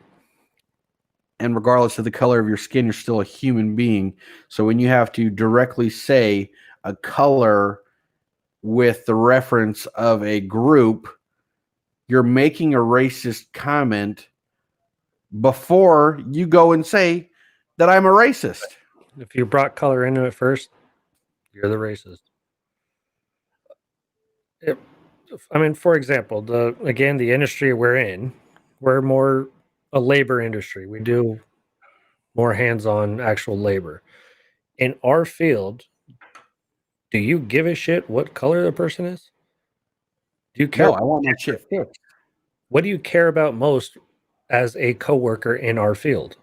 And regardless of the color of your skin, you're still a human being. So when you have to directly say a color with the reference of a group, you're making a racist comment before you go and say that I'm a racist. If you brought color into it first, you're the racist. I mean, for example, the industry we're in, we're more a labor industry. We do more hands-on actual labor. In our field, do you give a shit what color the person is? Do you care? No, I want my shit fixed. What do you care about most as a coworker in our field?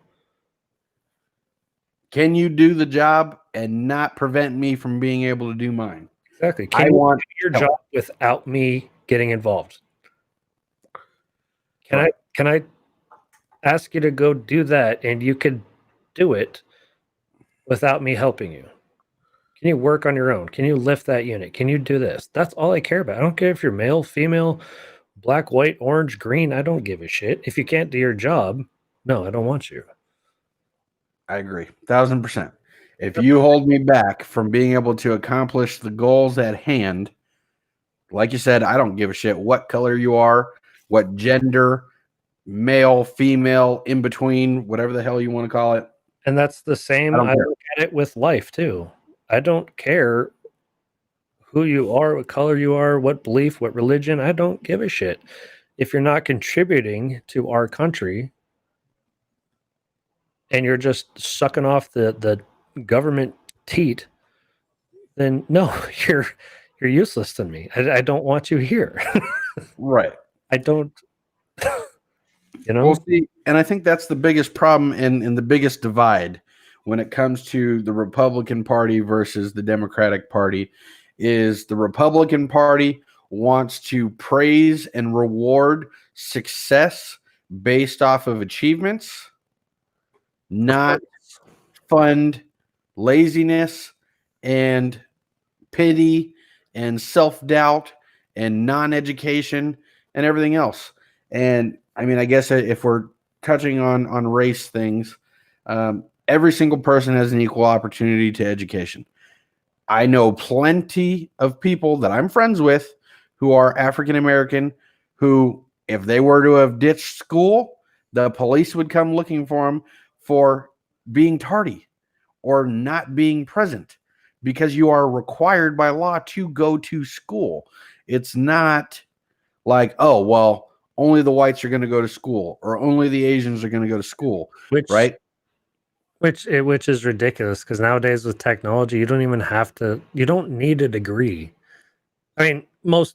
Can you do the job and not prevent me from being able to do mine? Exactly. Can you do your job without me getting involved? Can I ask you to go do that and you could do it without me helping you? Can you work on your own? Can you lift that unit? Can you do this? That's all I care about. I don't care if you're male, female, black, white, orange, green. I don't give a shit. If you can't do your job, no, I don't want you. I agree. 1,000%. If you hold me back from being able to accomplish the goals at hand, like you said, I don't give a shit what color you are, what gender, male, female, in between, whatever the hell you want to call it. And that's the same. I look at it with life too. I don't care who you are, what color you are, what belief, what religion. I don't give a shit. If you're not contributing to our country and you're just sucking off the government teat, then no, you're useless to me. I don't want you here. Right. I don't, Well, see, and I think that's the biggest problem and the biggest divide when it comes to the Republican Party versus the Democratic Party is the Republican Party wants to praise and reward success based off of achievements, not fund laziness and pity and self-doubt and non-education and everything else. And I mean, I guess if we're touching on race things, every single person has an equal opportunity to education. I know plenty of people that I'm friends with who are African American who, if they were to have ditched school, the police would come looking for them for being tardy or not being present because you are required by law to go to school. It's not like, oh, well, only the whites are going to go to school or only the Asians are going to go to school, right? Which is ridiculous because nowadays with technology, you don't even have to. You don't need a degree. I mean,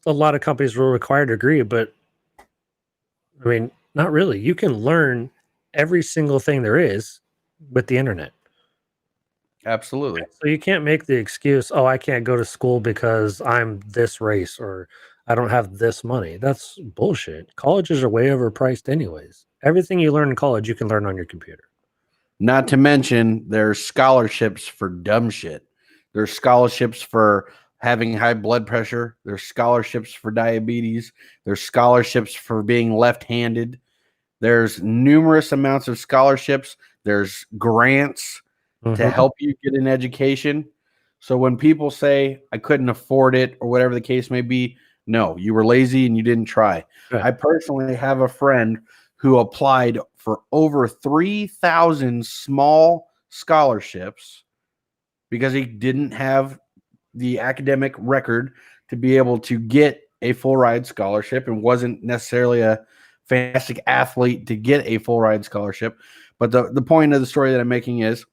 a lot of companies will require a degree, but I mean, not really. You can learn every single thing there is with the internet. Absolutely. So you can't make the excuse, oh, I can't go to school because I'm this race or I don't have this money. That's bullshit. Colleges are way overpriced anyways. Everything you learn in college, you can learn on your computer. Not to mention there's scholarships for dumb shit. There's scholarships for having high blood pressure. There's scholarships for diabetes. There's scholarships for being left-handed. There's numerous amounts of scholarships. There's grants to help you get an education. So when people say I couldn't afford it or whatever the case may be, no, you were lazy and you didn't try. Right. I personally have a friend who applied for over 3,000 small scholarships because he didn't have the academic record to be able to get a full ride scholarship and wasn't necessarily a fantastic athlete to get a full ride scholarship. But the point of the story that I'm making is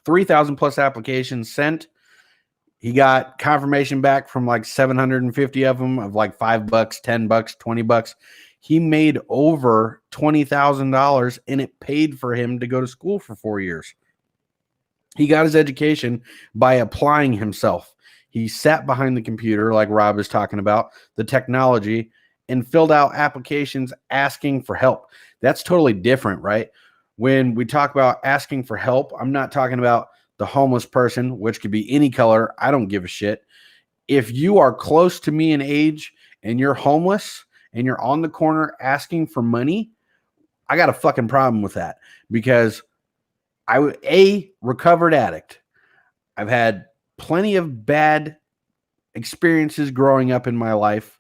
3,000 plus applications sent. He got confirmation back from like 750 of them of like $5, $10, $20. He made over $20,000 and it paid for him to go to school for 4 years. He got his education by applying himself. He sat behind the computer, like Rob is talking about, the technology, and filled out applications asking for help. That's totally different, right? When we talk about asking for help, I'm not talking about the homeless person, which could be any color. I don't give a shit. If you are close to me in age and you're homeless and you're on the corner asking for money, I got a fucking problem with that because recovered addict. I've had plenty of bad experiences growing up in my life.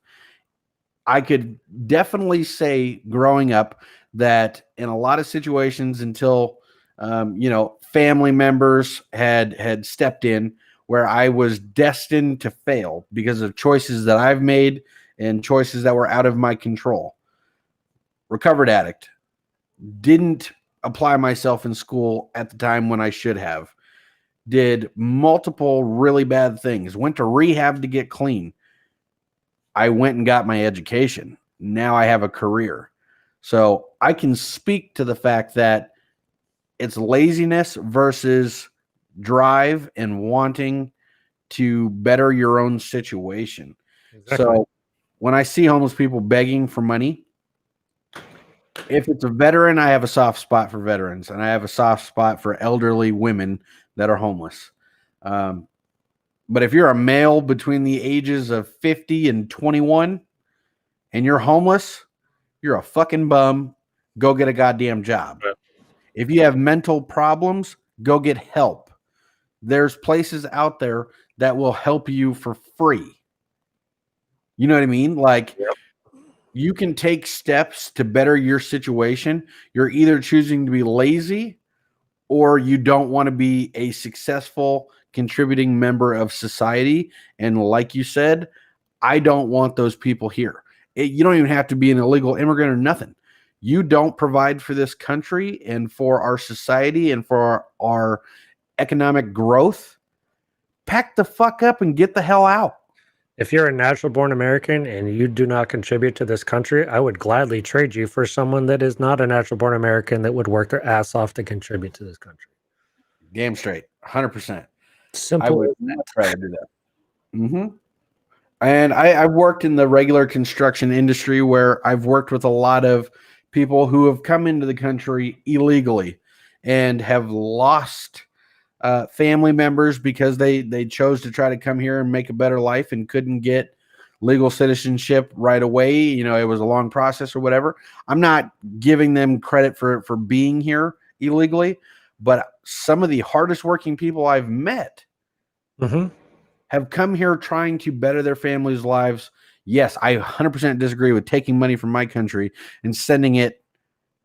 I could definitely say growing up that in a lot of situations until, family members had stepped in where I was destined to fail because of choices that I've made and choices that were out of my control. Recovered addict. Didn't apply myself in school at the time when I should have. Did multiple really bad things. Went to rehab to get clean. I went and got my education. Now I have a career. So I can speak to the fact that it's laziness versus drive and wanting to better your own situation. Exactly. So when I see homeless people begging for money, if it's a veteran, I have a soft spot for veterans, and I have a soft spot for elderly women that are homeless. But if you're a male between the ages of 50 and 21 and you're homeless, you're a fucking bum. Go get a goddamn job. If you have mental problems, go get help. There's places out there that will help you for free. You know what I mean? Like, you can take steps to better your situation. You're either choosing to be lazy or you don't want to be a successful, contributing member of society. And like you said, I don't want those people here. You don't even have to be an illegal immigrant or nothing. You don't provide for this country and for our society and for our economic growth. Pack the fuck up and get the hell out. If you're a natural born American and you do not contribute to this country, I would gladly trade you for someone that is not a natural born American that would work their ass off to contribute to this country. Damn straight. 100%. Simple. I would try to do that. Mm-hmm. And I've worked in the regular construction industry where I've worked with a lot of people who have come into the country illegally and have lost family members because they chose to try to come here and make a better life and couldn't get legal citizenship right away. You know, it was a long process or whatever. I'm not giving them credit for being here illegally, but some of the hardest working people I've met have come here trying to better their families' lives. Yes, I 100% disagree with taking money from my country and sending it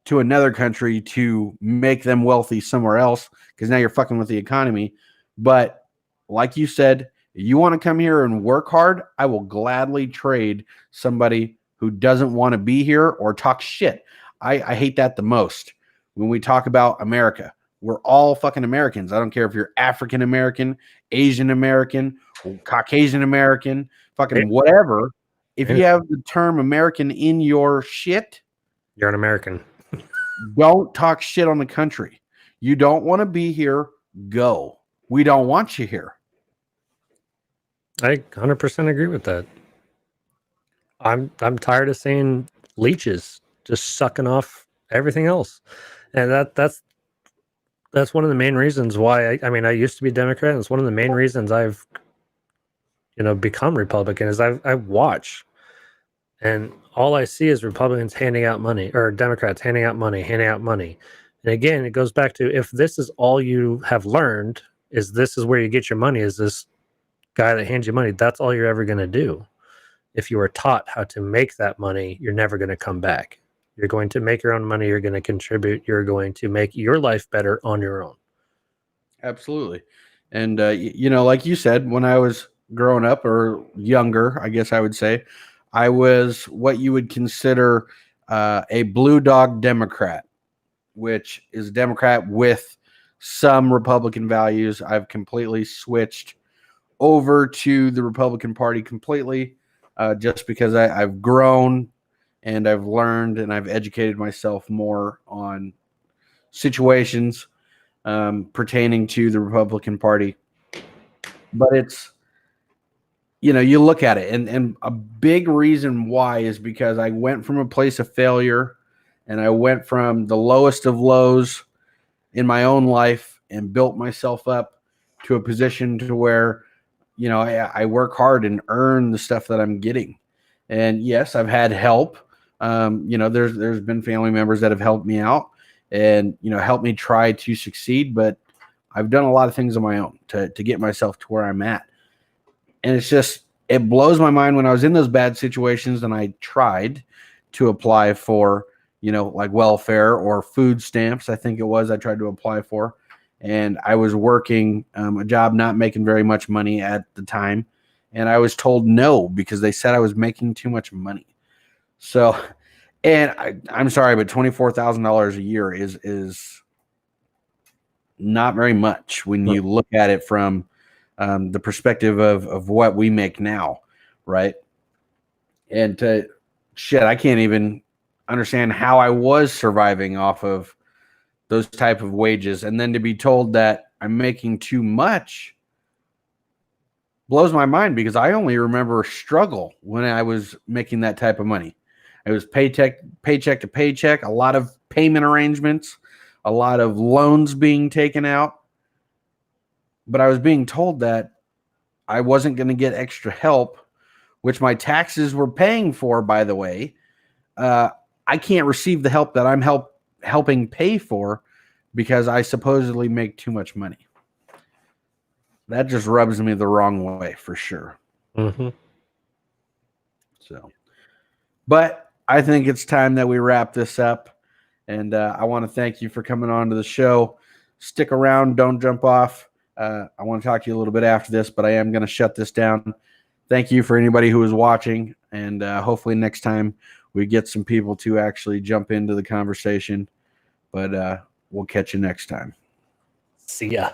to another country to make them wealthy somewhere else, because now you're fucking with the economy. But like you said, you want to come here and work hard, I will gladly trade somebody who doesn't want to be here or talk shit. I hate that the most. When we talk about America, we're all fucking Americans. I don't care if you're African American, Asian American, Caucasian American, fucking whatever. If you have the term American in your shit, you're an American. Don't talk shit on the country. You don't want to be here, go. We don't want you here. I 100% agree with that. I'm tired of seeing leeches just sucking off everything else. And that's one of the main reasons why I used to be Democrat, and it's one of the main reasons I've become Republican is I watch, and all I see is Republicans handing out money, or Democrats handing out money. And again, it goes back to, if this is all you have learned, is this is where you get your money, is this guy that hands you money, that's all you're ever going to do. If you were taught how to make that money, you're never going to come back. You're going to make your own money. You're going to contribute. You're going to make your life better on your own. Absolutely. And, like you said, when I was growing up, or younger, I guess I would say, I was what you would consider a blue dog Democrat, which is a Democrat with some Republican values. I've completely switched over to the Republican Party completely, just because I've grown and I've learned and I've educated myself more on situations pertaining to the Republican Party. But it's, you look at it, and a big reason why is because I went from a place of failure, and I went from the lowest of lows in my own life and built myself up to a position to where, I work hard and earn the stuff that I'm getting. And yes, I've had help. There's been family members that have helped me out and, helped me try to succeed, but I've done a lot of things on my own to get myself to where I'm at. And it blows my mind when I was in those bad situations and I tried to apply for, like welfare or food stamps, I think it was, I tried to apply for. And I was working a job, not making very much money at the time. And I was told no, because they said I was making too much money. So, and I'm sorry, but $24,000 a year is not very much when you look at it from the perspective of what we make now, right? And I can't even understand how I was surviving off of those type of wages, and then to be told that I'm making too much blows my mind, because I only remember struggle when I was making that type of money. It was paycheck to paycheck, a lot of payment arrangements, a lot of loans being taken out. But I was being told that I wasn't going to get extra help, which my taxes were paying for, by the way. I can't receive the help that I'm helping pay for because I supposedly make too much money. That just rubs me the wrong way for sure. Mm-hmm. So, but I think it's time that we wrap this up. And I want to thank you for coming on to the show. Stick around. Don't jump off. I want to talk to you a little bit after this, but I am going to shut this down. Thank you for anybody who is watching, and hopefully next time we get some people to actually jump into the conversation. But we'll catch you next time. See ya.